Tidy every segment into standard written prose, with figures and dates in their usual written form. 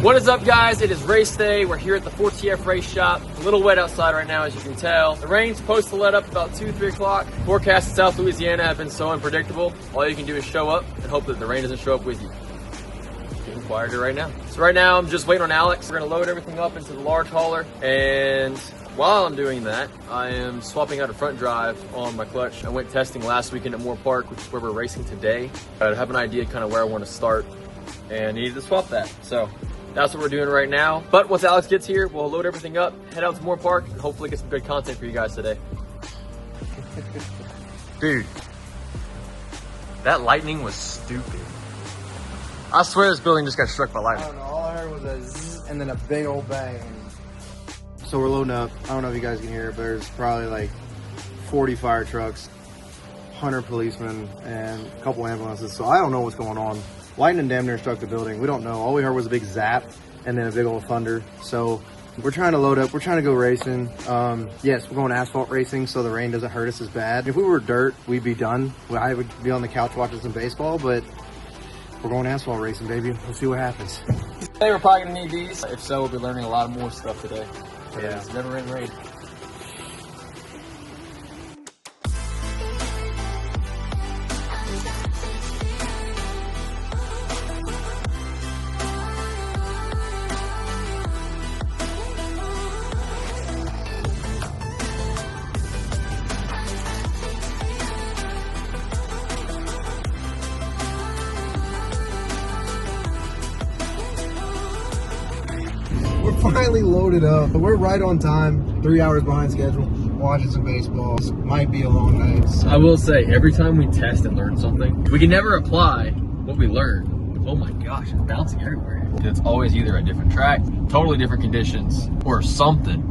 What is up, guys? It is race day. We're here at the 4TF race shop. A little wet outside right now, as you can tell. The rain's supposed to let up about 2, 3 o'clock. Forecasts in South Louisiana have been so unpredictable. All you can do is show up and hope that the rain doesn't show up with you. Getting quieter right now. So right now, I'm just waiting on Alex. We're gonna load everything up into the large hauler. And while I'm doing that, I am swapping out a front drive on my clutch. I went testing last weekend at Moore Park, which is where we're racing today. I have an idea kind of where I want to start and I needed to swap that. So that's what we're doing right now. But once Alex gets here, we'll load everything up, head out to Moore Park, and hopefully get some good content for you guys today. Dude, that lightning was stupid. I swear this building just got struck by lightning. I don't know, all I heard was a zzz and then a big old bang. So we're loading up. I don't know if you guys can hear it, but there's probably like 40 fire trucks, 100 policemen, and a couple ambulances. So I don't know what's going on. Lightning damn near struck the building. We don't know. All we heard was a big zap and then a big old thunder. So we're trying to load up. We're trying to go racing. Yes, we're going asphalt racing so the rain doesn't hurt us as bad. If we were dirt, we'd be done. I would be on the couch watching some baseball, but we're going asphalt racing, baby. We'll see what happens. Today we're probably gonna need these. If so, we'll be learning a lot more stuff today. Yeah. It's never in rain. We're finally loaded up. We're right on time, 3 hours behind schedule. Watching some baseball. This might be a long night. So. I will say, every time we test and learn something, we can never apply what we learn. Oh my gosh, it's bouncing everywhere. It's always either a different track, totally different conditions, or something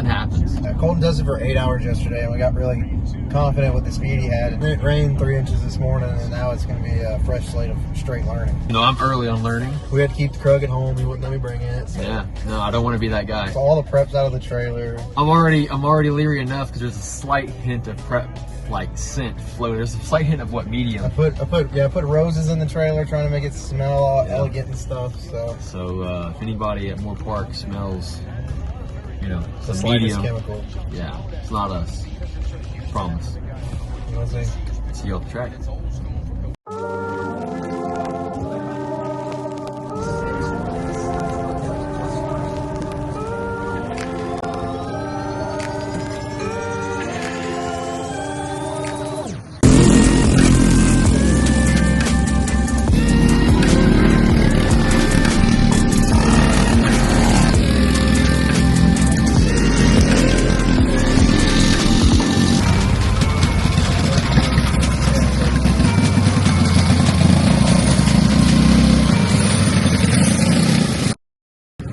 happens. Yeah, Colton does it for 8 hours yesterday, and we got really confident with the speed he had. And then it rained 3 inches this morning, and now it's going to be a fresh slate of straight learning. You know, I'm early on learning. We had to keep the Krug at home. He wouldn't let me bring it. So. Yeah, no, I don't want to be that guy. So all the prep's out of the trailer. I'm already leery enough because there's a slight hint of prep, like scent floating. There's a slight hint of what medium. I put roses in the trailer, trying to make it smell all elegant and stuff. So if anybody at Moore Park smells, you know, The some slightest medium, chemical. yeah, it's not us. Promise. We'll see. See you off the track.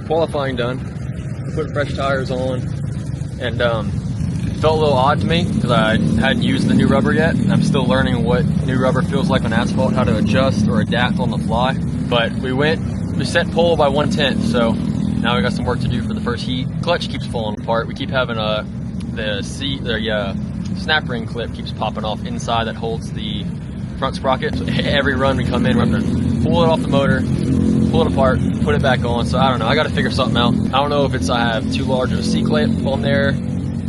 Qualifying done, put fresh tires on, and felt a little odd to me because I hadn't used the new rubber yet. I'm still learning what new rubber feels like on asphalt, how to adjust or adapt on the fly. But we set pole by 1/10, so now we got some work to do for the first heat. Clutch keeps falling apart. We keep having the snap ring clip keeps popping off inside that holds the front sprocket. So every run we come in, we're going to pull it off the motor, pull it apart, put it back on. So I don't know, I got to figure something out. I don't know if it's I have too large of a C-clip on there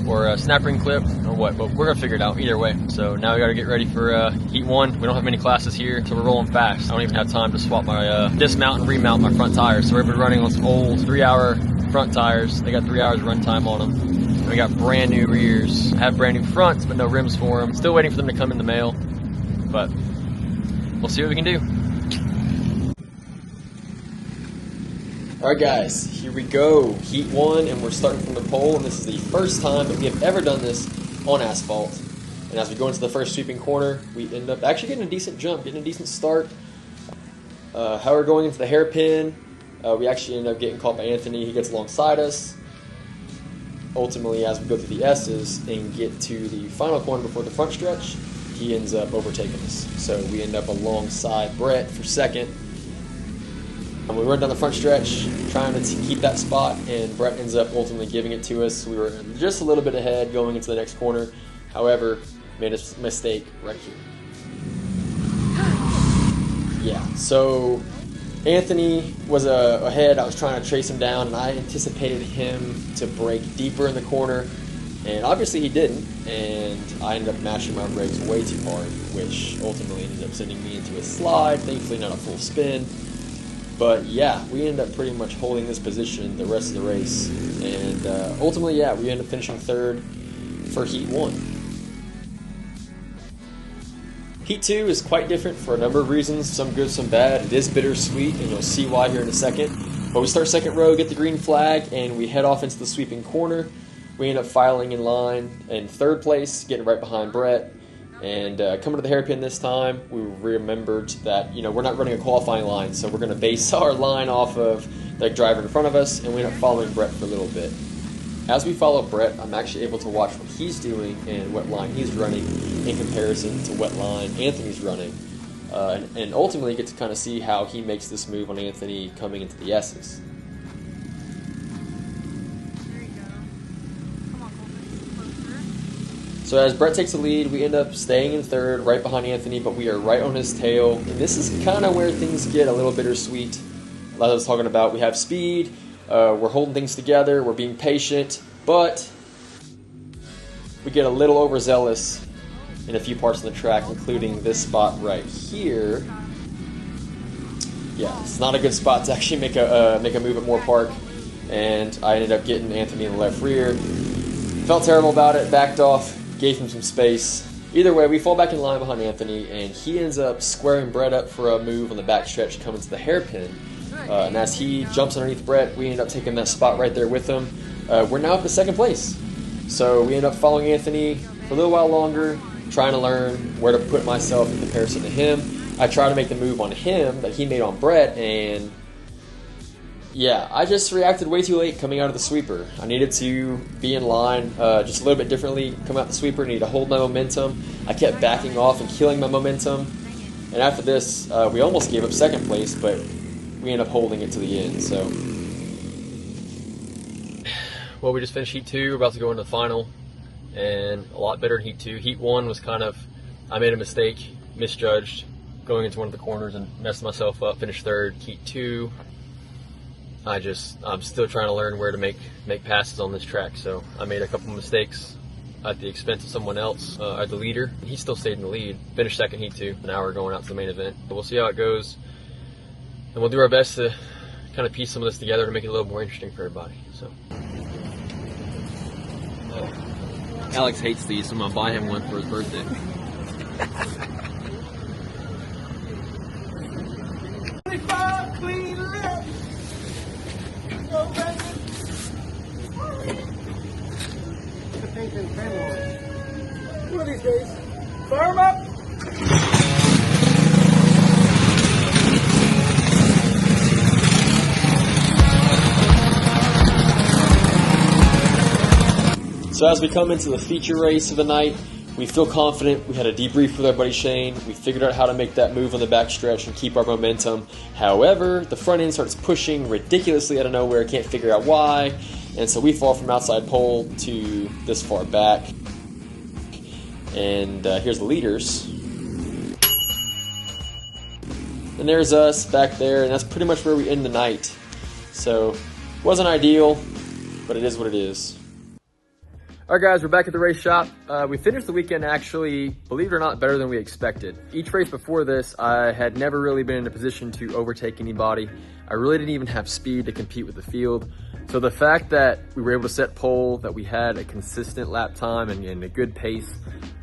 or a snap ring clip or what, but we're gonna figure it out either way. So now we got to get ready for heat 1. We don't have many classes here, so we're rolling fast. I don't even have time to swap my dismount and remount my front tires. So we're running on some old 3-hour front tires. They got 3 hours run time on them. And we got brand new rears. I have brand new fronts, but no rims for them. Still waiting for them to come in the mail, but we'll see what we can do. All right, guys, here we go. Heat 1, and we're starting from the pole, and this is the first time that we have ever done this on asphalt. And as we go into the first sweeping corner, we end up actually getting a decent jump, getting a decent start. How we're going into the hairpin, we actually end up getting caught by Anthony. He gets alongside us. ultimately, as we go through the S's and get to the final corner before the front stretch, he ends up overtaking us. So we end up alongside Brett for second. And we run down the front stretch trying to keep that spot, and Brett ends up ultimately giving it to us. We were just a little bit ahead going into the next corner. However, made a mistake right here. Yeah, so Anthony was ahead. I was trying to trace him down, and I anticipated him to break deeper in the corner, and obviously he didn't, and I ended up mashing my brakes way too hard, which ultimately ended up sending me into a slide, thankfully not a full spin. But yeah, we ended up pretty much holding this position the rest of the race, and ultimately, yeah, we ended up finishing third for Heat 1. Heat 2 is quite different for a number of reasons, some good, some bad. It is bittersweet, and you'll see why here in a second. But we start second row, get the green flag, and we head off into the sweeping corner. We end up filing in line in third place, getting right behind Brett. And coming to the hairpin this time, we remembered that, we're not running a qualifying line, so we're going to base our line off of the driver in front of us, and we end up following Brett for a little bit. As we follow Brett, I'm actually able to watch what he's doing and what line he's running in comparison to what line Anthony's running. And ultimately get to kind of see how he makes this move on Anthony coming into the S's. So as Brett takes the lead, we end up staying in third, right behind Anthony, but we are right on his tail. And this is kind of where things get a little bittersweet. Like I was talking about, we have speed, we're holding things together, we're being patient, but we get a little overzealous in a few parts of the track, including this spot right here. Yeah, it's not a good spot to actually make a move at Moore Park, and I ended up getting Anthony in the left rear. Felt terrible about it, backed off, gave him some space. Either way, we fall back in line behind Anthony, and he ends up squaring Brett up for a move on the back stretch coming to the hairpin. And as he jumps underneath Brett, we end up taking that spot right there with him. We're now up to second place. So we end up following Anthony for a little while longer, trying to learn where to put myself in comparison to him. I try to make the move on him that he made on Brett, and yeah, I just reacted way too late coming out of the sweeper. I needed to be in line just a little bit differently coming out the sweeper. I needed to hold my momentum. I kept backing off and killing my momentum. And after this, we almost gave up second place, but we ended up holding it to the end. So, well, we just finished Heat 2. We're about to go into the final, and a lot better in Heat 2. Heat 1 was kind of, I made a mistake, misjudged, going into one of the corners and messed myself up, finished third. Heat 2, I'm still trying to learn where to make passes on this track, so I made a couple mistakes at the expense of someone else, the leader. He still stayed in the lead, finished second Heat 2, now we're going out to the main event. But we'll see how it goes, and we'll do our best to kind of piece some of this together to make it a little more interesting for everybody. So, Alex hates these, so I'm going to buy him one for his birthday. One of these days, fire 'em up. So as we come into the feature race of the night, we feel confident. We had a debrief with our buddy Shane. We figured out how to make that move on the back stretch and keep our momentum. However, the front end starts pushing ridiculously out of nowhere. Can't figure out why. And so we fall from outside pole to this far back. And here's the leaders. And there's us back there, and that's pretty much where we end the night. So, wasn't ideal, but it is what it is. Alright guys, we're back at the race shop. We finished the weekend actually, believe it or not, better than we expected. Each race before this, I had never really been in a position to overtake anybody. I really didn't even have speed to compete with the field. So the fact that we were able to set pole, that we had a consistent lap time and a good pace,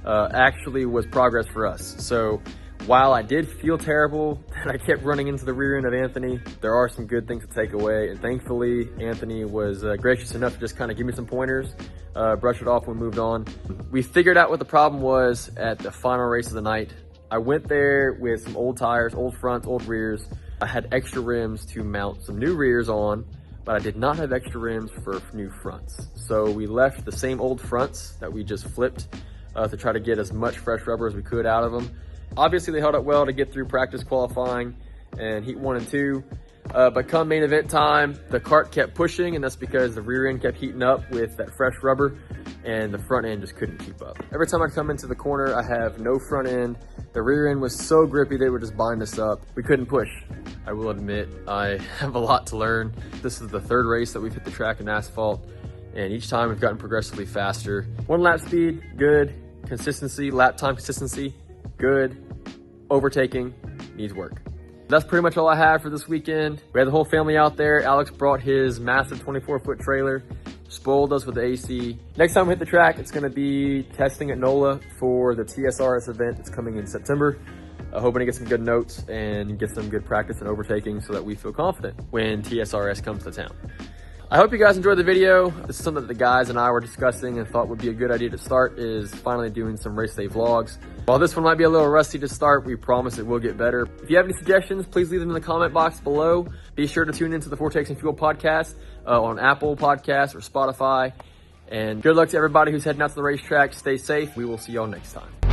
actually was progress for us. So while I did feel terrible that I kept running into the rear end of Anthony, there are some good things to take away. And thankfully, Anthony was gracious enough to just kind of give me some pointers, brush it off when we moved on. We figured out what the problem was at the final race of the night. I went there with some old tires, old fronts, old rears. I had extra rims to mount some new rears on, but I did not have extra rims for new fronts. So we left the same old fronts that we just flipped to try to get as much fresh rubber as we could out of them. Obviously they held up well to get through practice qualifying and heat 1 and 2. But come main event time, the cart kept pushing, and that's because the rear end kept heating up with that fresh rubber and the front end just couldn't keep up. Every time I come into the corner, I have no front end. The rear end was so grippy, they would just bind us up. We couldn't push. I will admit, I have a lot to learn. This is the 3rd race that we've hit the track in asphalt, and each time we've gotten progressively faster. 1 lap speed, good. Consistency, lap time consistency, good. Overtaking, needs work. That's pretty much all I have for this weekend. We had the whole family out there. Alex brought his massive 24-foot trailer, spoiled us with the AC. Next time we hit the track, it's gonna be testing at NOLA for the TSRS event. It's coming in September. Hoping to get some good notes and get some good practice and overtaking so that we feel confident when TSRS comes to town. I hope you guys enjoyed the video. This is something that the guys and I were discussing and thought would be a good idea to start, is finally doing some race day vlogs. While this one might be a little rusty to start, we promise it will get better. If you have any suggestions, please leave them in the comment box below. Be sure to tune into the Fortex and Fuel podcast on Apple Podcasts or Spotify. And good luck to everybody who's heading out to the racetrack. Stay safe. We will see y'all next time.